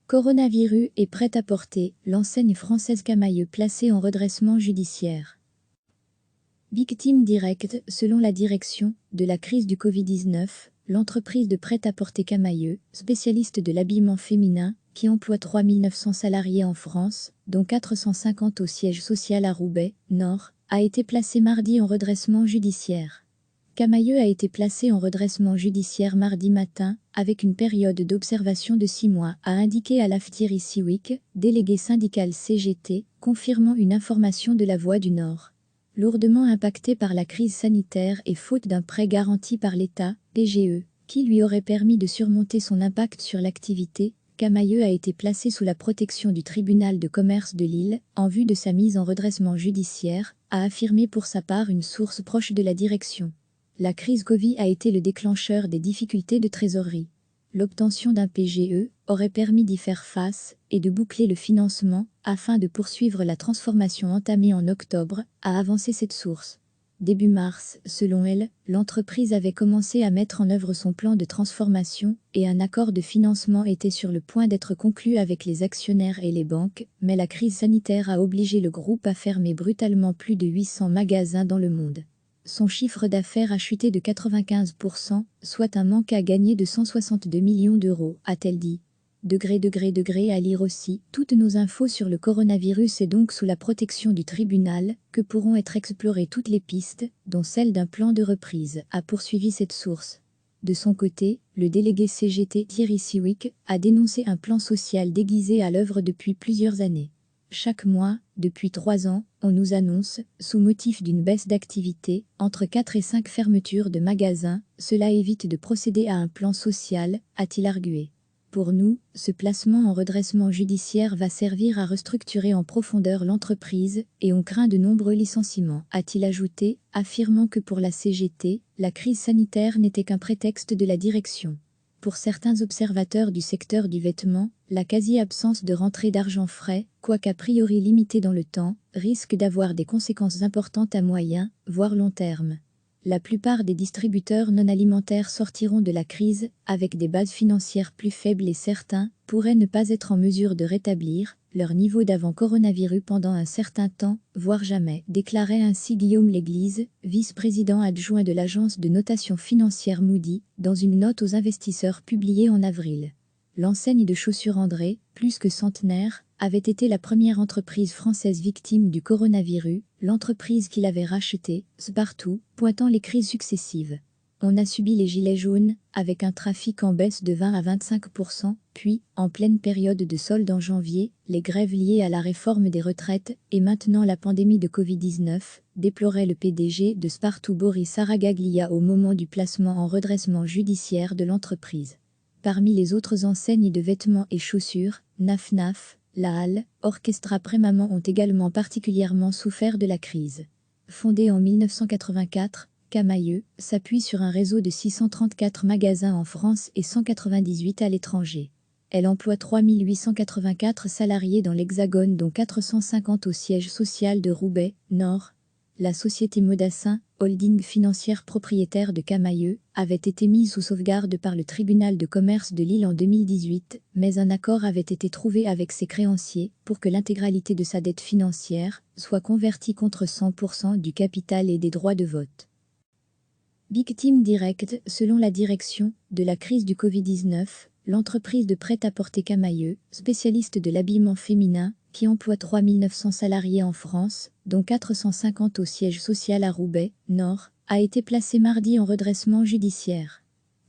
Coronavirus est prêt-à-porter, l'enseigne française Camaïeu placée en redressement judiciaire. Victime directe, selon la direction de la crise du Covid-19, l'entreprise de prêt-à-porter Camaïeu, spécialiste de l'habillement féminin, qui emploie 3 900 salariés en France, dont 450 au siège social à Roubaix, Nord, a été placée mardi en redressement judiciaire. Camaïeu a été placé en redressement judiciaire mardi matin, avec une période d'observation de 6 mois, a indiqué à Thierry Siwick, délégué syndical CGT, confirmant une information de la Voix du Nord. Lourdement impacté par la crise sanitaire et faute d'un prêt garanti par l'État, PGE, qui lui aurait permis de surmonter son impact sur l'activité, Camaïeu a été placé sous la protection du tribunal de commerce de Lille, en vue de sa mise en redressement judiciaire, a affirmé pour sa part une source proche de la direction. La crise Covid a été le déclencheur des difficultés de trésorerie. L'obtention d'un PGE aurait permis d'y faire face et de boucler le financement afin de poursuivre la transformation entamée en octobre, a avancé cette source. Début mars, selon elle, l'entreprise avait commencé à mettre en œuvre son plan de transformation et un accord de financement était sur le point d'être conclu avec les actionnaires et les banques, mais la crise sanitaire a obligé le groupe à fermer brutalement plus de 800 magasins dans le monde. Son chiffre d'affaires a chuté de 95%, soit un manque à gagner de 162 millions d'euros, a-t-elle dit. À lire aussi, toutes nos infos sur le coronavirus est donc sous la protection du tribunal, que pourront être explorées toutes les pistes, dont celle d'un plan de reprise, a poursuivi cette source. De son côté, le délégué CGT Thierry Siwick a dénoncé un plan social déguisé à l'œuvre depuis plusieurs années. Chaque mois, depuis 3 ans, on nous annonce, sous motif d'une baisse d'activité, entre 4 et 5 fermetures de magasins, cela évite de procéder à un plan social, a-t-il argué. Pour nous, ce placement en redressement judiciaire va servir à restructurer en profondeur l'entreprise et on craint de nombreux licenciements, a-t-il ajouté, affirmant que pour la CGT, la crise sanitaire n'était qu'un prétexte de la direction. Pour certains observateurs du secteur du vêtement, la quasi-absence de rentrée d'argent frais, quoique a priori limitée dans le temps, risque d'avoir des conséquences importantes à moyen, voire long terme. La plupart des distributeurs non alimentaires sortiront de la crise avec des bases financières plus faibles et certains pourraient ne pas être en mesure de rétablir leur niveau d'avant coronavirus pendant un certain temps, voire jamais, déclarait ainsi Guillaume L'Église, vice-président adjoint de l'agence de notation financière Moody, dans une note aux investisseurs publiée en avril. L'enseigne de chaussures André, plus que centenaire, avait été la première entreprise française victime du coronavirus, l'entreprise qui l'avait rachetée, Spartoo, pointant les crises successives. On a subi les gilets jaunes, avec un trafic en baisse de 20 à 25%, puis, en pleine période de solde en janvier, les grèves liées à la réforme des retraites, et maintenant la pandémie de Covid-19, déplorait le PDG de Spartoo Boris Aragaglia au moment du placement en redressement judiciaire de l'entreprise. Parmi les autres enseignes de vêtements et chaussures, Naf, La Halle, Orchestra Prémaman ont également particulièrement souffert de la crise. Fondée en 1984, Camaïeu s'appuie sur un réseau de 634 magasins en France et 198 à l'étranger. Elle emploie 3 884 salariés dans l'Hexagone dont 450 au siège social de Roubaix, Nord. La société Modassin, holding financière propriétaire de Camaïeu, avait été mise sous sauvegarde par le tribunal de commerce de Lille en 2018, mais un accord avait été trouvé avec ses créanciers pour que l'intégralité de sa dette financière soit convertie contre 100% du capital et des droits de vote. Victime directe, selon la direction de la crise du Covid-19, l'entreprise de prêt-à-porter Camaïeu, spécialiste de l'habillement féminin, qui emploie 3 900 salariés en France, dont 450 au siège social à Roubaix, Nord, a été placée mardi en redressement judiciaire.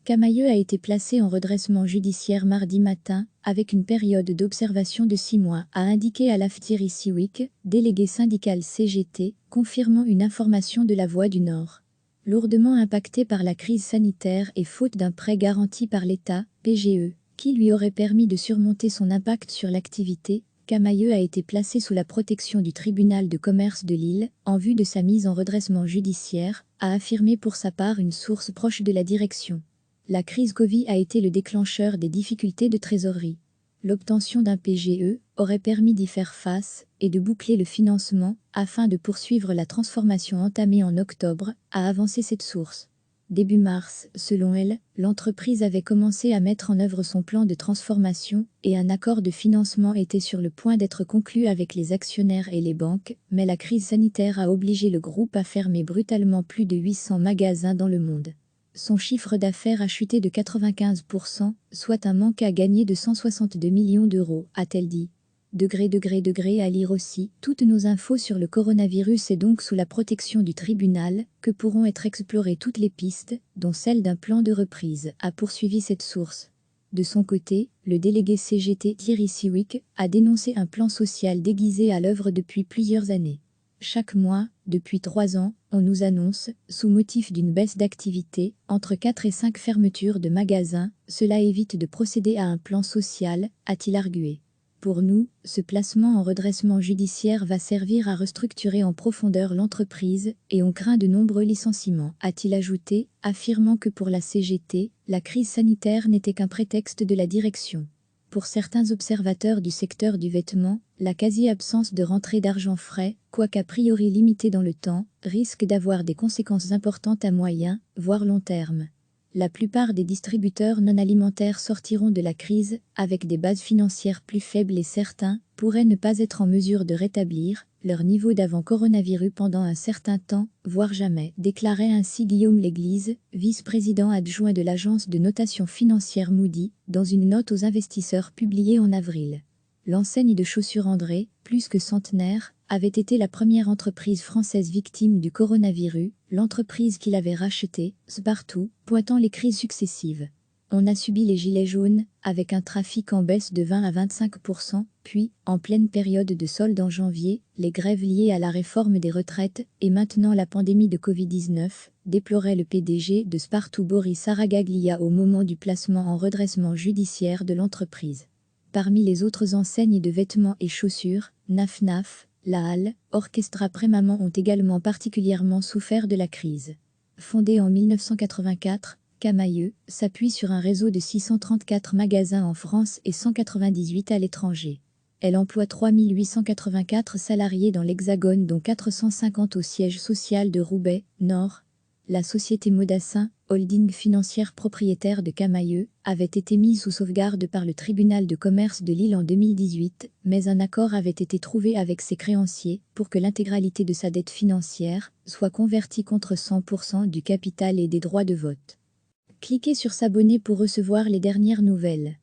Camaïeu a été placé en redressement judiciaire mardi matin, avec une période d'observation de 6 mois, a indiqué à Thierry Siwick, délégué syndical CGT, confirmant une information de la Voix du Nord. Lourdement impacté par la crise sanitaire et faute d'un prêt garanti par l'État, PGE, qui lui aurait permis de surmonter son impact sur l'activité, Camaïeu a été placé sous la protection du tribunal de commerce de Lille, en vue de sa mise en redressement judiciaire, a affirmé pour sa part une source proche de la direction. La crise Covid a été le déclencheur des difficultés de trésorerie. L'obtention d'un PGE aurait permis d'y faire face et de boucler le financement afin de poursuivre la transformation entamée en octobre, a avancé cette source. Début mars, selon elle, l'entreprise avait commencé à mettre en œuvre son plan de transformation et un accord de financement était sur le point d'être conclu avec les actionnaires et les banques, mais la crise sanitaire a obligé le groupe à fermer brutalement plus de 800 magasins dans le monde. Son chiffre d'affaires a chuté de 95%, soit un manque à gagner de 162 millions d'euros, a-t-elle dit. À lire aussi, toutes nos infos sur le coronavirus est donc sous la protection du tribunal, que pourront être explorées toutes les pistes, dont celle d'un plan de reprise, a poursuivi cette source. De son côté, le délégué CGT Thierry Siwick a dénoncé un plan social déguisé à l'œuvre depuis plusieurs années. Chaque mois, depuis 3 ans, on nous annonce, sous motif d'une baisse d'activité, entre 4 et 5 fermetures de magasins, cela évite de procéder à un plan social, a-t-il argué. Pour nous, ce placement en redressement judiciaire va servir à restructurer en profondeur l'entreprise et on craint de nombreux licenciements, a-t-il ajouté, affirmant que pour la CGT, la crise sanitaire n'était qu'un prétexte de la direction. Pour certains observateurs du secteur du vêtement, la quasi-absence de rentrée d'argent frais, quoique a priori limitée dans le temps, risque d'avoir des conséquences importantes à moyen, voire long terme. La plupart des distributeurs non alimentaires sortiront de la crise avec des bases financières plus faibles et certains pourraient ne pas être en mesure de rétablir leur niveau d'avant coronavirus pendant un certain temps, voire jamais, déclarait ainsi Guillaume Léglise, vice-président adjoint de l'agence de notation financière Moody, dans une note aux investisseurs publiée en avril. L'enseigne de chaussures André, plus que centenaire, avait été la première entreprise française victime du coronavirus, l'entreprise qui l'avait rachetée, Spartoo, pointant les crises successives. On a subi les gilets jaunes, avec un trafic en baisse de 20 à 25%, puis, en pleine période de solde en janvier, les grèves liées à la réforme des retraites, et maintenant la pandémie de Covid-19, déplorait le PDG de Spartoo Boris Aragaglia au moment du placement en redressement judiciaire de l'entreprise. Parmi les autres enseignes de vêtements et chaussures, Naf, La Halle, Orchestra Prémaman ont également particulièrement souffert de la crise. Fondée en 1984, Camaïeu s'appuie sur un réseau de 634 magasins en France et 198 à l'étranger. Elle emploie 3884 salariés dans l'Hexagone dont 450 au siège social de Roubaix, Nord. La société Modassin, holding financière propriétaire de Camaïeu, avait été mise sous sauvegarde par le tribunal de commerce de Lille en 2018, mais un accord avait été trouvé avec ses créanciers pour que l'intégralité de sa dette financière soit convertie contre 100% du capital et des droits de vote. Cliquez sur s'abonner pour recevoir les dernières nouvelles.